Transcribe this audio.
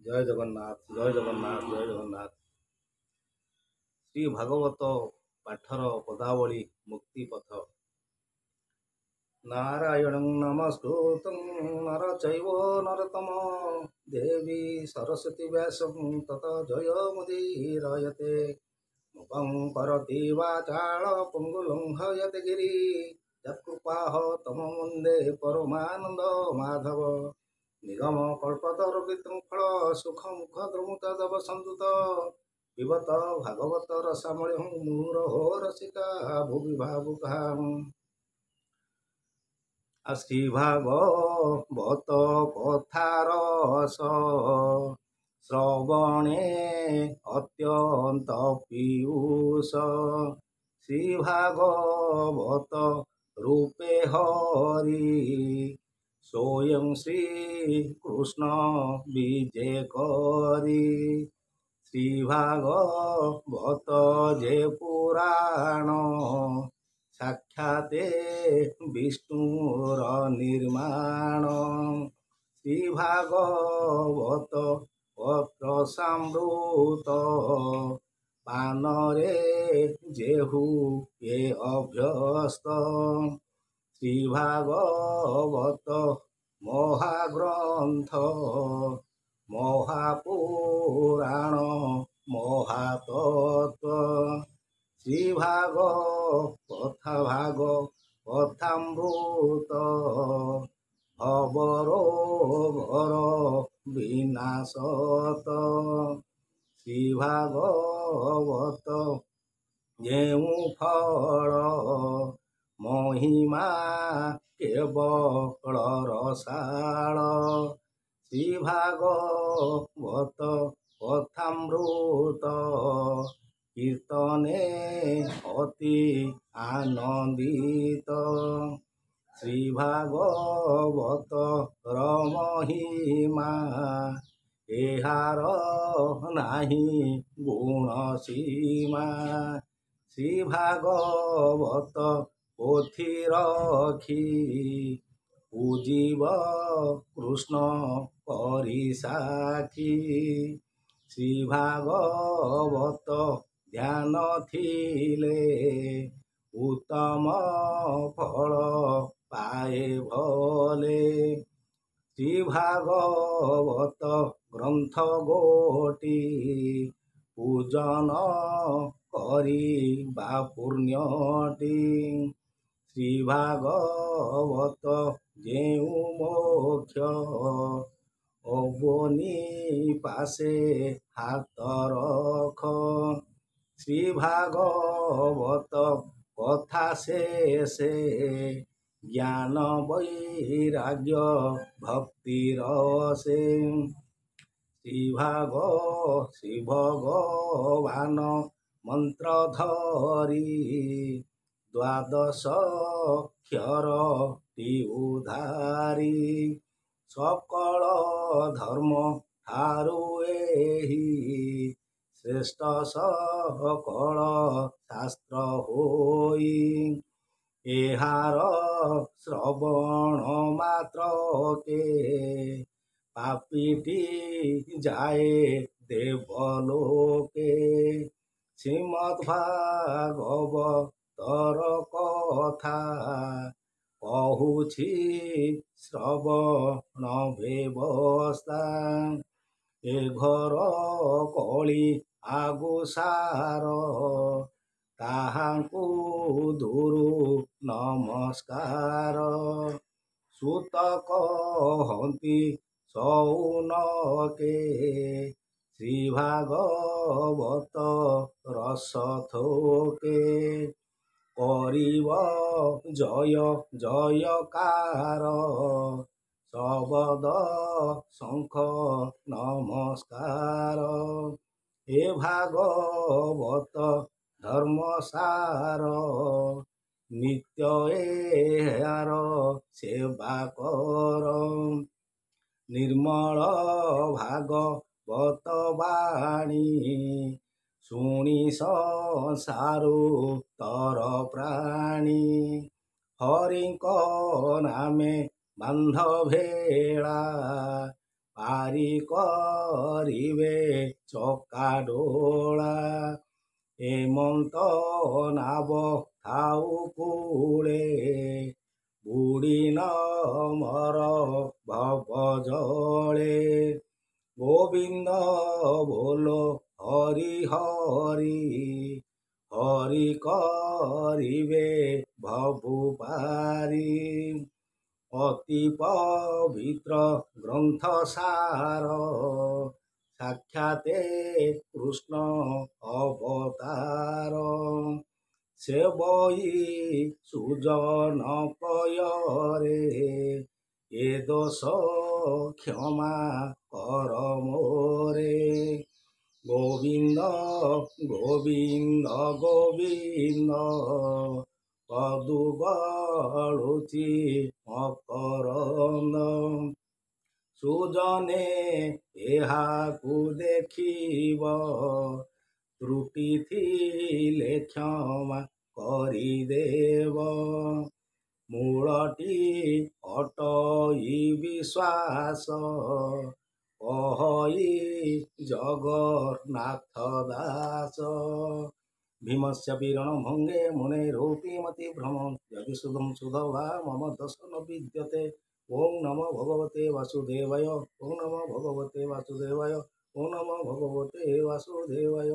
ଜୟ ଜଗନ୍ନାଥ ଜୟ ଜଗନ୍ନାଥ ଜୟ ଜଗନ୍ନାଥ। ଶ୍ରୀ ଭାଗବତ ପାଠର ପଦାବଳୀ ମୁକ୍ତି ପଥ। ନାରାୟଣଂ ନମସ୍କୃତଂ ନର ଚୈବ ନରୋତ୍ତମ ଦେବୀ ସରସ୍ୱତୀ ବ୍ୟାସଂ ତତ ଜୟମୁଦୀରୟତେ। ମୁଖଂ କରତି ବାଚାଳ ପଙ୍ଗୁଲଂ ହୟତେ ଗିରି ଯତ୍କୃପାଃ ତମ ମୁନ୍ଦେ ପରମାନନ୍ଦ ମାଧବ। ନିଗମ କଳ୍ପତରୁବିତଂ ଫଳ ସୁଖ ମୁଖ ଦ୍ରମୁତଦବ ସନ୍ତୁତ ପିବତ ଭାଗବତ ରସାମଳିହଂ ମୁହୁରହୋ ରସିକା ଭୁବି ଭାବୁକାଃ। ଶ୍ରୀ ଭାଗବତ କଥାରସ ଶ୍ରବଣେ ଅତ୍ୟନ୍ତ ପୀୟୁଷ। ଶ୍ରୀ ଭାଗବତ ରୂପେ ହରି ସ୍ୱୟଂ শ্রী কৃষ্ণ বিজে করি। শ্রী ভাগবত যে পুরাণ সাক্ষাতে বিষ্ণুর নির্মাণ। শ্রী ভাগবত পত্রসামৃত পানরে যেহু এ অভ্যস্ত। শ্রী ভাগবত মহাগ্রন্থ মহাপুরাণ মহাতত্ত্ব। শ্রী ভাগবতামৃত ভবরোগর বিনাশত। শ্রী ভাগবত ଯେଉଁ ଫଳ ମହିମା କେବଳ ରସାଳ। ଶ୍ରୀ ଭାଗବତ କଥାମୃତ କୀର୍ତ୍ତନେ ଅତି ଆନନ୍ଦିତ। ଶ୍ରୀ ଭାଗବତର ମହିମା ଏହାର ନାହିଁ ଗୁଣ ସୀମା। ଶ୍ରୀ ଭାଗବତ ପୋଥି ରଖି ପୂଜିବ କୃଷ୍ଣ କରି ସାକ୍ଷୀ। ଶ୍ରୀ ଭାଗବତ ଧ୍ୟାନ ଥିଲେ ଉତ୍ତମ ଫଳ ପାଏ ଭଲେ। ଶ୍ରୀ ଭାଗବତ ଗ୍ରନ୍ଥ ଗୋଟି ପୂଜନ କରିବା ପୁଣ୍ୟଟି। ଶ୍ରୀ ଭାଗବତ ଯେଉଁ ମୋକ୍ଷ ଅବନି ପାଶେ ହାତ ରଖ। ଶ୍ରୀ ଭାଗବତ କଥା ଶେଷେ ଜ୍ଞାନ ବୈରାଗ୍ୟ ଭକ୍ତି ରସେ। ଶ୍ରୀ ଭଗବାନ ମନ୍ତ୍ର ଧରି ଦ୍ୱାଦଶ ଅକ୍ଷରଟି ଉଦ୍ଧାରି। ସକଳ ଧର୍ମ ଠାରୁ ଏହି ଶ୍ରେଷ୍ଠ ସକଳ ଶାସ୍ତ୍ର ହୋଇ। ଏହାର ଶ୍ରବଣ ମାତ୍ରକେ ପାପୀଟି ଯାଏ ଦେବଲୋକେ। ଶ୍ରୀମଦ୍ ଭାଗବତର କଥା କହୁଛି ଶ୍ରବଣ ବ୍ୟବସ୍ଥା। ଏ ଘର କଳି ଆଗୁସାର ତାହାଙ୍କୁ ଦୂରୁ ନମସ୍କାର। ସୁତ କହନ୍ତି ସଉନକେ ଶ୍ରୀ ଭାଗବତ ରସ ଥୋକେ। କରିବ ଜୟ ଜୟକାର ଶବଦ ଶଙ୍ଖ ନମସ୍କାର। ଏ ଭାଗବତ ଧର୍ମସାର ନିତ୍ୟ ଏହାର ସେବା କର। ନିର୍ମଳ ଭାଗବତ ବାଣୀ ଶୁଣି ସଂସାରୁ ତର ପ୍ରାଣୀ। ହରିଙ୍କ ନାମେ ବାନ୍ଧ ଭେଳା ପାରି କରିବେ ଚକାଡୋଳା। ହେମନ୍ତ ନାବ ଥାଉ କୂଳେ ବୁଢ଼ୀ ନ ମର ଭବ ଜଳେ। ଗୋବିନ୍ଦ ବୋଲ ହରି ହରି ହରି କରିବେ ଭବୁ ପାରି। ଅତି ପବିତ୍ର ଗ୍ରନ୍ଥ ସାର ସାକ୍ଷାତେ କୃଷ୍ଣ ଅବତାର। ସେ ବହି ସୁଜନ ପୟରେ ଏ ଦୋଷ କ୍ଷମା କର ମୋରେ। ଗୋବିନ୍ଦ ଗୋବିନ୍ଦ ଗୋବିନ୍ଦ ପଦୁ ଗଳୁଛି ମକରନ୍ଦ। ସୁଜନେ ଏହାକୁ ଦେଖିବ ତ୍ରୁଟି ଥିଲେ କ୍ଷମା କରିଦେବ। ମୂଳଟି ଅଟଇ ବିଶ୍ୱାସ କହଇ ଜଗନ୍ନାଥ ଦାସ। ଭୀମସ୍ୟ ବୀରଣ ଭଙ୍ଗେ ମୁନେ ରୂପୀ ମତି ଭ୍ରମ ଯଦି ସୁଧମ ସୁଧବା ମମ ଦର୍ଶନ ବିଦ୍ୟତେ। ଓಂ ନମୋ ଭଗବତେ ବାସୁଦେବାୟ। ଓಂ ନମୋ ଭଗବତେ ବାସୁଦେବାୟ। ଓಂ ନମୋ ଭଗବତେ ବାସୁଦେବାୟ।